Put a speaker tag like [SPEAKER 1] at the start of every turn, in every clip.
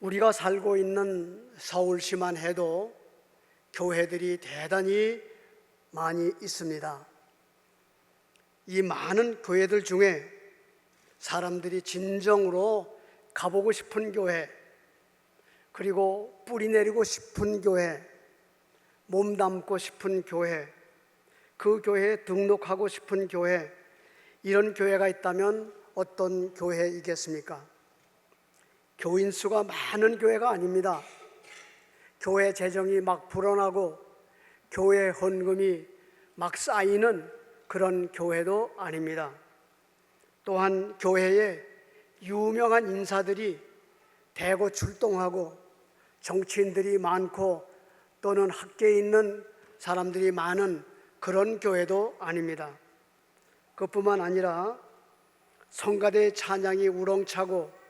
[SPEAKER 1] 우리가 살고 있는 서울시만 해도 교회들이 대단히 많이 있습니다. 이 많은 교회들 중에 사람들이 진정으로 가보고 싶은 교회, 그리고 뿌리 내리고 싶은 교회, 몸담고 싶은 교회, 그 교회에 등록하고 싶은 교회, 이런 교회가 있다면 어떤 교회이겠습니까? 교인 수가 많은 교회가 아닙니다. 교회 재정이 막 불어나고 교회 헌금이 막 쌓이는 그런 교회도 아닙니다. 또한 교회에 유명한 인사들이 대거 출동하고 정치인들이 많고 또는 학계에 있는 사람들이 많은 그런 교회도 아닙니다. 그뿐만 아니라 성가대 찬양이 우렁차고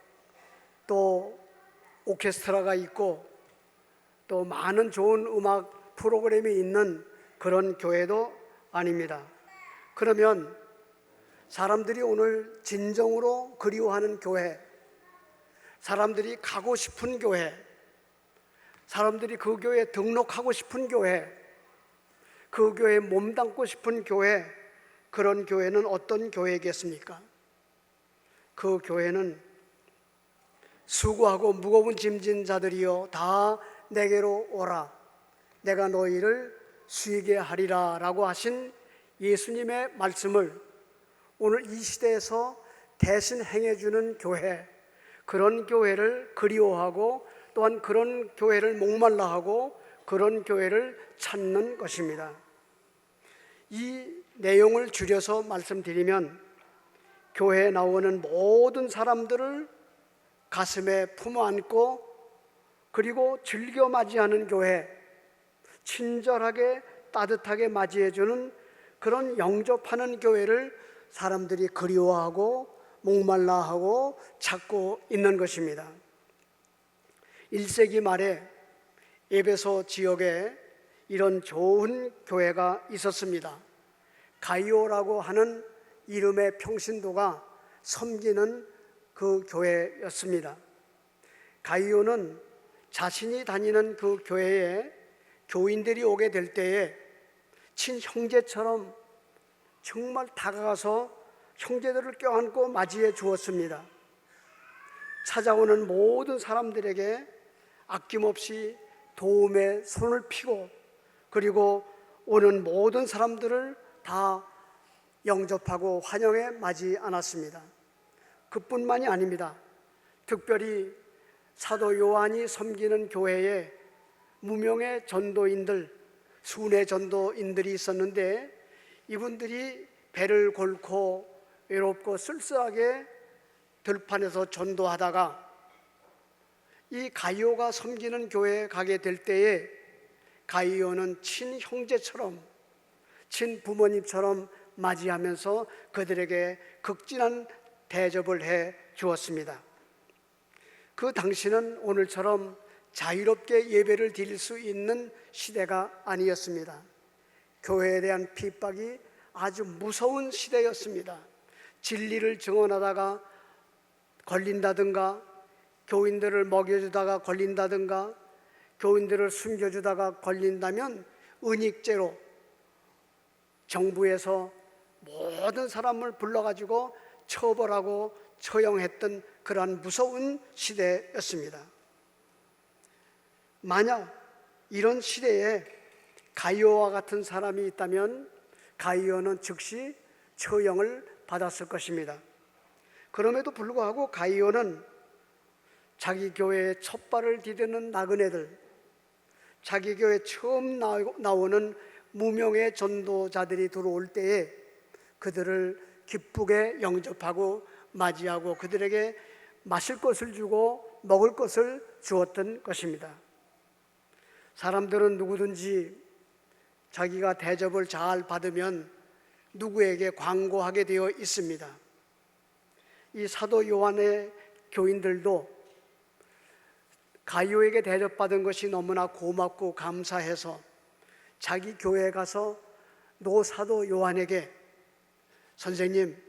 [SPEAKER 1] 또 오케스트라가 있고 또 많은 좋은 음악 프로그램이 있는 그런 교회도 아닙니다. 그러면 사람들이 오늘 진정으로 그리워하는 교회, 사람들이 가고 싶은 교회, 사람들이 그 교회에 등록하고 싶은 교회, 그 교회에 몸담고 싶은 교회, 그런 교회는 어떤 교회겠습니까? 그 교회는 수고하고 무거운 짐진 자들이여 다 내게로 오라, 내가 너희를 쉬게 하리라 라고 하신 예수님의 말씀을 오늘 이 시대에서 대신 행해주는 교회, 그런 교회를 그리워하고 또한 그런 교회를 목말라하고 그런 교회를 찾는 것입니다. 이 내용을 줄여서 말씀드리면 교회에 나오는 모든 사람들을 가슴에 품어안고 그리고 즐겨 맞이하는 교회, 친절하게 따뜻하게 맞이해주는 그런 영접하는 교회를 사람들이 그리워하고 목말라하고 찾고 있는 것입니다. 1세기 말에 에베소 지역에 이런 좋은 교회가 있었습니다. 가이오라고 하는 이름의 평신도가 섬기는 그 교회였습니다. 가이오는 자신이 다니는 그 교회에 교인들이 오게 될 때에 친형제처럼 정말 다가가서 형제들을 껴안고 맞이해 주었습니다. 찾아오는 모든 사람들에게 아낌없이 도움의 손을 펴고 그리고 오는 모든 사람들을 다 영접하고 환영해 맞이 않았습니다. 그뿐만이 아닙니다. 특별히 사도 요한이 섬기는 교회에 무명의 전도인들, 순회 전도인들이 있었는데 이분들이 배를 골고 외롭고 쓸쓸하게 들판에서 전도하다가 이 가이오가 섬기는 교회에 가게 될 때에 가이오는 친형제처럼 친부모님처럼 맞이하면서 그들에게 극진한 대접을 해 주었습니다. 그 당시는 오늘처럼 자유롭게 예배를 드릴 수 있는 시대가 아니었습니다. 교회에 대한 핍박이 아주 무서운 시대였습니다. 진리를 증언하다가 걸린다든가, 교인들을 먹여주다가 걸린다든가, 교인들을 숨겨주다가 걸린다면 은닉죄로 정부에서 모든 사람을 불러가지고 처벌하고 처형했던 그러한 무서운 시대였습니다. 만약 이런 시대에 가이오와 같은 사람이 있다면 가이오는 즉시 처형을 받았을 것입니다. 그럼에도 불구하고 가이오는 자기 교회에 첫 발을 디디는 나그네들, 자기 교회에 처음 나오는 무명의 전도자들이 들어올 때에 그들을 기쁘게 영접하고 맞이하고 그들에게 마실 것을 주고 먹을 것을 주었던 것입니다. 사람들은 누구든지 자기가 대접을 잘 받으면 누구에게 광고하게 되어 있습니다. 이 사도 요한의 교인들도 가이오에게 대접받은 것이 너무나 고맙고 감사해서 자기 교회에 가서 노 사도 요한에게 선생님,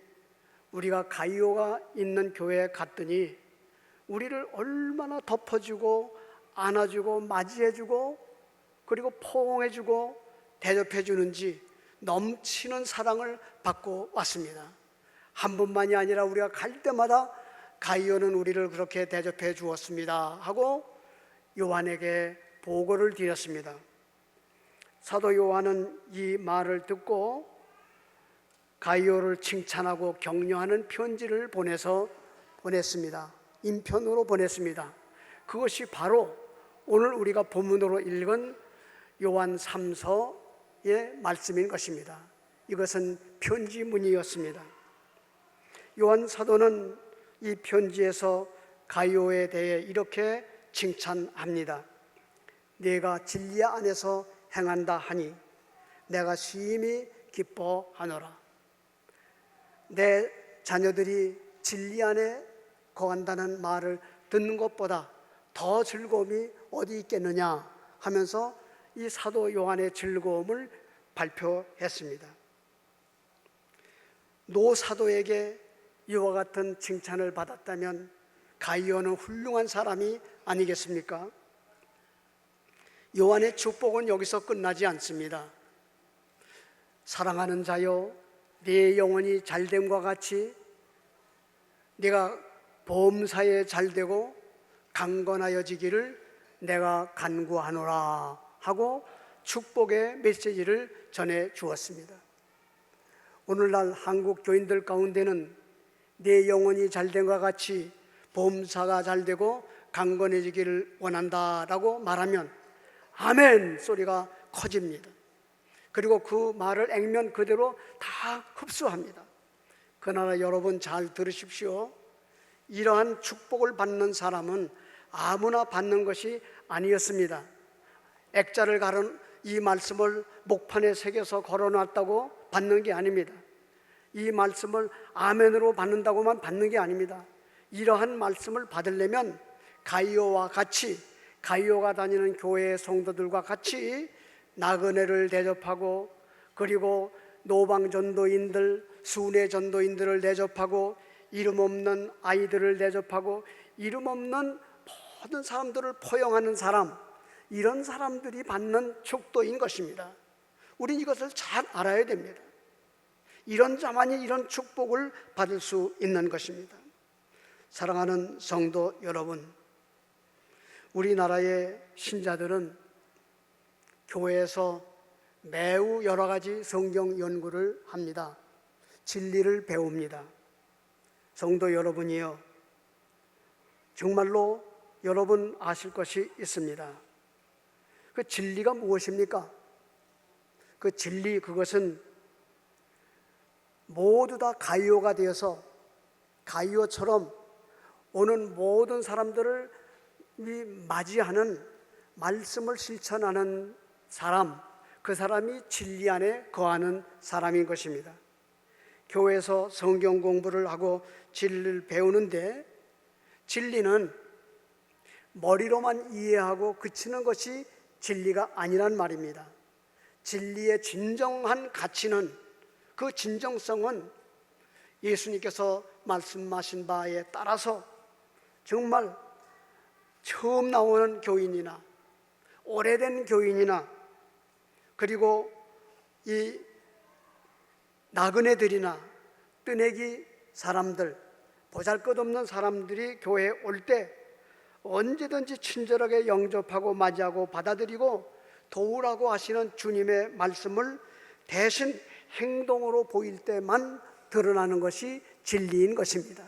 [SPEAKER 1] 우리가 가이오가 있는 교회에 갔더니 우리를 얼마나 덮어주고 안아주고 맞이해주고 그리고 포옹해주고 대접해주는지 넘치는 사랑을 받고 왔습니다. 한 번만이 아니라 우리가 갈 때마다 가이오는 우리를 그렇게 대접해 주었습니다 하고 요한에게 보고를 드렸습니다. 사도 요한은 이 말을 듣고 가이오를 칭찬하고 격려하는 편지를 보냈습니다. 인편으로 보냈습니다. 그것이 바로 오늘 우리가 본문으로 읽은 요한 3서의 말씀인 것입니다. 이것은 편지문이었습니다. 요한 사도는 이 편지에서 가이오에 대해 이렇게 칭찬합니다. 네가 진리 안에서 행한다 하니 내가 심히 기뻐하노라. 내 자녀들이 진리 안에 거한다는 말을 듣는 것보다 더 즐거움이 어디 있겠느냐 하면서 이 사도 요한의 즐거움을 발표했습니다. 노 사도에게 이와 같은 칭찬을 받았다면 가이오는 훌륭한 사람이 아니겠습니까? 요한의 축복은 여기서 끝나지 않습니다. 사랑하는 자여, 네 영혼이 잘됨과 같이 네가 범사에 잘되고 강건하여지기를 내가 간구하노라 하고 축복의 메시지를 전해 주었습니다. 오늘날 한국 교인들 가운데는 내 영혼이 잘된과 같이 범사가 잘되고 강건해지기를 원한다라고 말하면 아멘 소리가 커집니다. 그리고 그 말을 액면 그대로 다 흡수합니다. 그러나 여러분 잘 들으십시오. 이러한 축복을 받는 사람은 아무나 받는 것이 아니었습니다. 액자를 가른 이 말씀을 목판에 새겨서 걸어놨다고 받는 게 아닙니다. 이 말씀을 아멘으로 받는다고만 받는 게 아닙니다. 이러한 말씀을 받으려면 가이오와 같이, 가이오가 다니는 교회의 성도들과 같이 나그네를 대접하고 그리고 노방 전도인들, 순회 전도인들을 대접하고 이름 없는 아이들을 대접하고 이름 없는 모든 사람들을 포용하는 사람, 이런 사람들이 받는 축도인 것입니다. 우린 이것을 잘 알아야 됩니다. 이런 자만이 이런 축복을 받을 수 있는 것입니다. 사랑하는 성도 여러분, 우리나라의 신자들은 교회에서 매우 여러 가지 성경 연구를 합니다. 진리를 배웁니다. 성도 여러분이요, 정말로 여러분 아실 것이 있습니다. 그 진리가 무엇입니까? 그 진리, 그것은 모두 다 가이오가 되어서 가이오처럼 오는 모든 사람들을 맞이하는 말씀을 실천하는 사람, 그 사람이 진리 안에 거하는 사람인 것입니다. 교회에서 성경 공부를 하고 진리를 배우는데 진리는 머리로만 이해하고 그치는 것이 진리가 아니란 말입니다. 진리의 진정한 가치는, 그 진정성은 예수님께서 말씀하신 바에 따라서 정말 처음 나오는 교인이나 오래된 교인이나 그리고 이 나그네들이나 뜨내기 사람들, 보잘것없는 사람들이 교회에 올 때 언제든지 친절하게 영접하고 맞이하고 받아들이고 도우라고 하시는 주님의 말씀을 대신 행동으로 보일 때만 드러나는 것이 진리인 것입니다.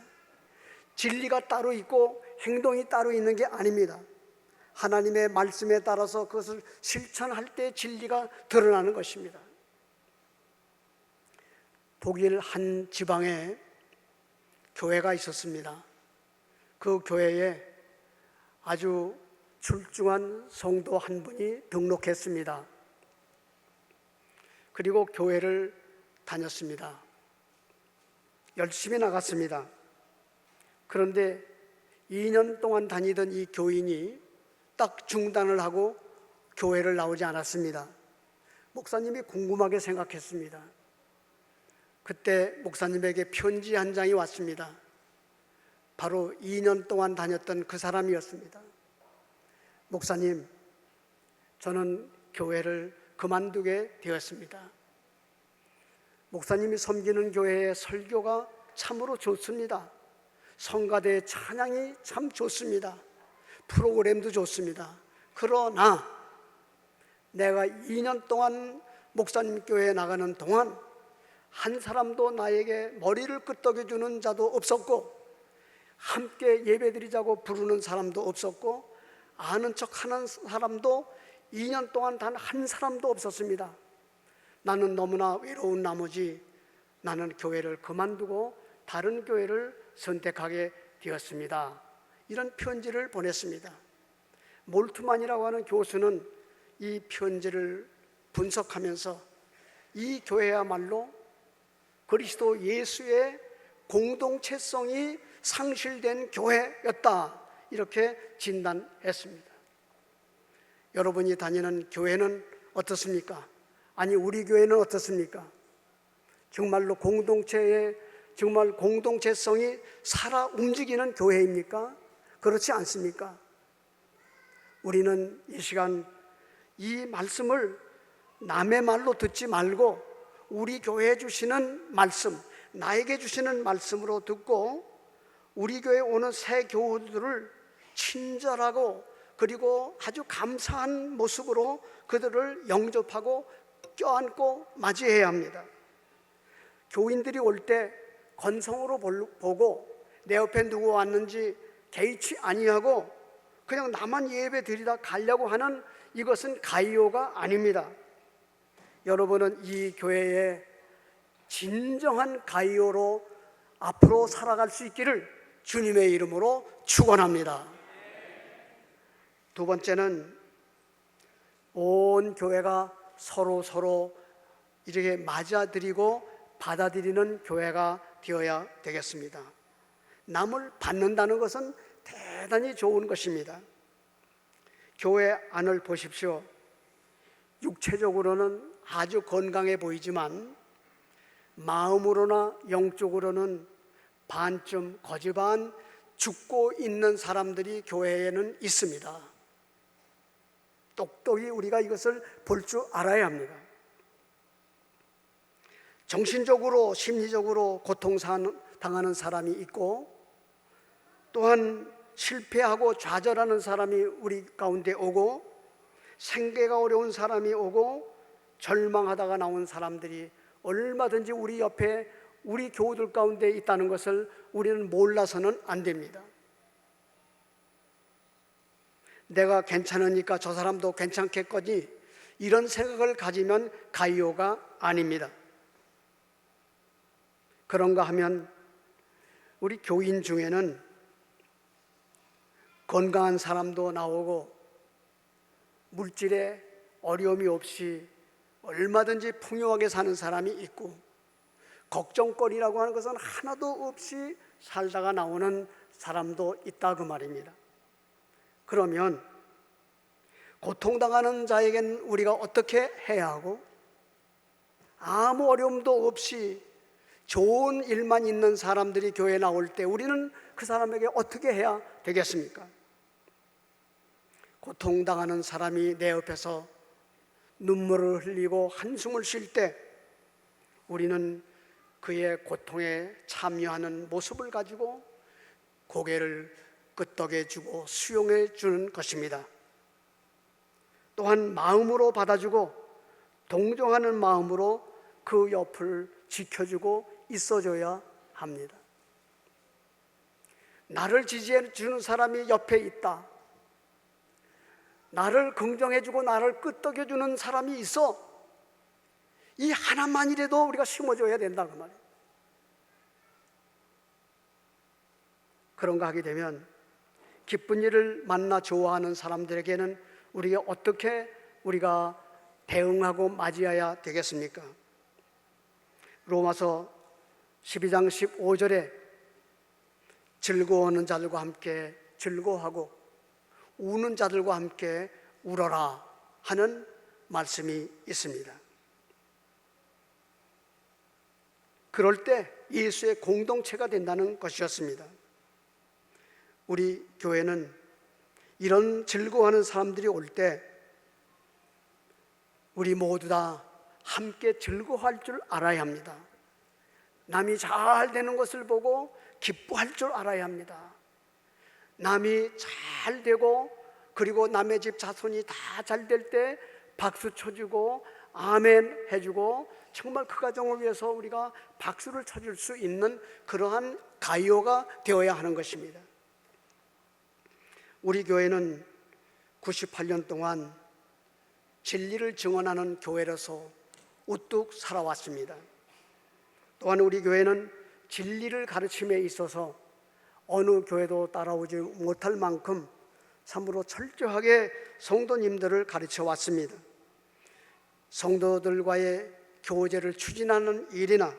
[SPEAKER 1] 진리가 따로 있고 행동이 따로 있는 게 아닙니다. 하나님의 말씀에 따라서 그것을 실천할 때 진리가 드러나는 것입니다. 독일 한 지방에 교회가 있었습니다. 그 교회에 아주 출중한 성도 한 분이 등록했습니다. 그리고 교회를 다녔습니다. 열심히 나갔습니다. 그런데 2년 동안 다니던 이 교인이 딱 중단을 하고 교회를 나오지 않았습니다. 목사님이 궁금하게 생각했습니다. 그때 목사님에게 편지 한 장이 왔습니다. 바로 2년 동안 다녔던 그 사람이었습니다. 목사님, 저는 교회를 그만두게 되었습니다. 목사님이 섬기는 교회의 설교가 참으로 좋습니다. 성가대 찬양이 참 좋습니다. 프로그램도 좋습니다. 그러나 내가 2년 동안 목사님 교회에 나가는 동안 한 사람도 나에게 머리를 끄덕여주는 자도 없었고, 함께 예배드리자고 부르는 사람도 없었고, 아는 척하는 사람도 2년 동안 단 한 사람도 없었습니다. 나는 너무나 외로운 나머지 나는 교회를 그만두고 다른 교회를 선택하게 되었습니다. 이런 편지를 보냈습니다. 몰트만이라고 하는 교수는 이 편지를 분석하면서 이 교회야말로 그리스도 예수의 공동체성이 상실된 교회였다, 이렇게 진단했습니다. 여러분이 다니는 교회는 어떻습니까? 아니, 우리 교회는 어떻습니까? 정말로 공동체성이 살아 움직이는 교회입니까? 그렇지 않습니까? 우리는 이 시간 이 말씀을 남의 말로 듣지 말고 우리 교회에 주시는 말씀, 나에게 주시는 말씀으로 듣고 우리 교회에 오는 새 교우들을 친절하고 그리고 아주 감사한 모습으로 그들을 영접하고 껴안고 맞이해야 합니다. 교인들이 올 때 건성으로 보고 내 옆에 누구 왔는지 개의치 아니하고 그냥 나만 예배 드리다 가려고 하는 이것은 가이오가 아닙니다. 여러분은 이 교회의 진정한 가이오로 앞으로 살아갈 수 있기를 주님의 이름으로 축원합니다. 두 번째는 온 교회가 서로 이렇게 맞아들이고 받아들이는 교회가 되어야 되겠습니다. 남을 받는다는 것은 대단히 좋은 것입니다. 교회 안을 보십시오. 육체적으로는 아주 건강해 보이지만 마음으로나 영적으로는 반쯤 거지반 죽고 있는 사람들이 교회에는 있습니다. 똑똑히 우리가 이것을 볼 줄 알아야 합니다. 정신적으로 심리적으로 고통당하는 사람이 있고, 또한 실패하고 좌절하는 사람이 우리 가운데 오고, 생계가 어려운 사람이 오고, 절망하다가 나온 사람들이 얼마든지 우리 옆에 우리 교우들 가운데 있다는 것을 우리는 몰라서는 안 됩니다. 내가 괜찮으니까 저 사람도 괜찮겠거니, 이런 생각을 가지면 가이오가 아닙니다. 그런가 하면 우리 교인 중에는 건강한 사람도 나오고 물질에 어려움이 없이 얼마든지 풍요하게 사는 사람이 있고, 걱정거리라고 하는 것은 하나도 없이 살다가 나오는 사람도 있다, 그 말입니다. 그러면 고통당하는 자에겐 우리가 어떻게 해야 하고, 아무 어려움도 없이 좋은 일만 있는 사람들이 교회에 나올 때 우리는 그 사람에게 어떻게 해야 되겠습니까? 고통당하는 사람이 내 옆에서 눈물을 흘리고 한숨을 쉴 때 우리는 그의 고통에 참여하는 모습을 가지고 고개를 끄덕여주고 수용해 주는 것입니다. 또한 마음으로 받아주고 동정하는 마음으로 그 옆을 지켜주고 있어줘야 합니다. 나를 지지해 주는 사람이 옆에 있다, 나를 긍정해주고 나를 끄덕여주는 사람이 있어, 이 하나만이라도 우리가 심어줘야 된다, 그 말이에요. 그런가 하게 되면 기쁜 일을 만나 좋아하는 사람들에게는 우리가 어떻게 우리가 대응하고 맞이해야 되겠습니까? 로마서 12장 15절에 즐거워하는 자들과 함께 즐거워하고 우는 자들과 함께 울어라 하는 말씀이 있습니다. 그럴 때 예수의 공동체가 된다는 것이었습니다. 우리 교회는 이런 즐거워하는 사람들이 올 때 우리 모두 다 함께 즐거워할 줄 알아야 합니다. 남이 잘 되는 것을 보고 기뻐할 줄 알아야 합니다. 남이 잘 되고 그리고 남의 집 자손이 다 잘 될 때 박수 쳐주고 아멘 해주고 정말 그 가정을 위해서 우리가 박수를 쳐줄 수 있는 그러한 가요가 되어야 하는 것입니다. 우리 교회는 98년 동안 진리를 증언하는 교회로서 우뚝 살아왔습니다. 또한 우리 교회는 진리를 가르침에 있어서 어느 교회도 따라오지 못할 만큼 참으로 철저하게 성도님들을 가르쳐 왔습니다. 성도들과의 교제를 추진하는 일이나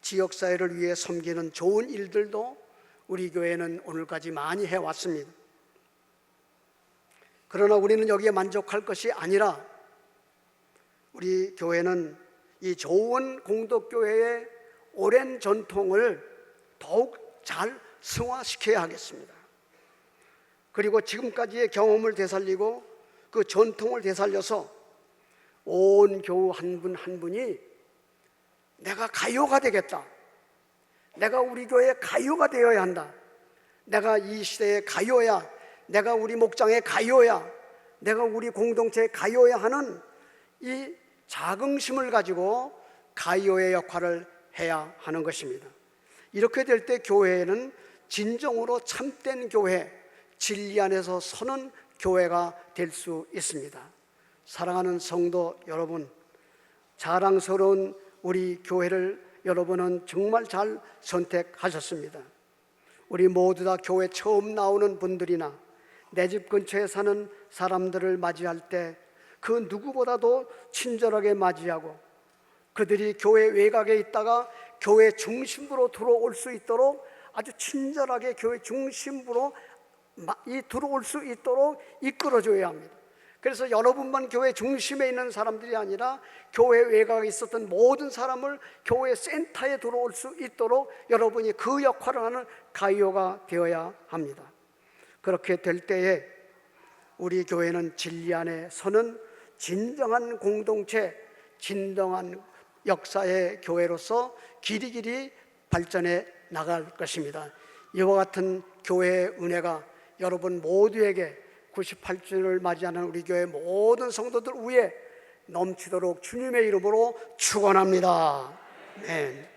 [SPEAKER 1] 지역사회를 위해 섬기는 좋은 일들도 우리 교회는 오늘까지 많이 해왔습니다. 그러나 우리는 여기에 만족할 것이 아니라 우리 교회는 이 좋은 공덕교회의 오랜 전통을 더욱 잘 승화시켜야 하겠습니다. 그리고 지금까지의 경험을 되살리고 그 전통을 되살려서 온 교우 한 분 한 분이 내가 가요가 되겠다, 내가 우리 교회의 가요가 되어야 한다, 내가 이 시대의 가요야, 내가 우리 목장의 가요야, 내가 우리 공동체의 가요야 하는 이 자긍심을 가지고 가요의 역할을 해야 하는 것입니다. 이렇게 될 때 교회는 진정으로 참된 교회, 진리 안에서 서는 교회가 될 수 있습니다. 사랑하는 성도 여러분, 자랑스러운 우리 교회를 여러분은 정말 잘 선택하셨습니다. 우리 모두 다 교회 처음 나오는 분들이나 내 집 근처에 사는 사람들을 맞이할 때 그 누구보다도 친절하게 맞이하고 그들이 교회 외곽에 있다가 교회 중심부로 들어올 수 있도록 아주 친절하게 교회 중심부로 들어올 수 있도록 이끌어줘야 합니다. 그래서 여러분만 교회 중심에 있는 사람들이 아니라 교회 외곽에 있었던 모든 사람을 교회 센터에 들어올 수 있도록 여러분이 그 역할을 하는 가이오가 되어야 합니다. 그렇게 될 때에 우리 교회는 진리 안에 서는 진정한 공동체, 진정한 역사의 교회로서 길이길이 발전해 나갈 것입니다. 이와 같은 교회의 은혜가 여러분 모두에게 98주년을 맞이하는 우리 교회 모든 성도들 위에 넘치도록 주님의 이름으로 축원합니다. 네.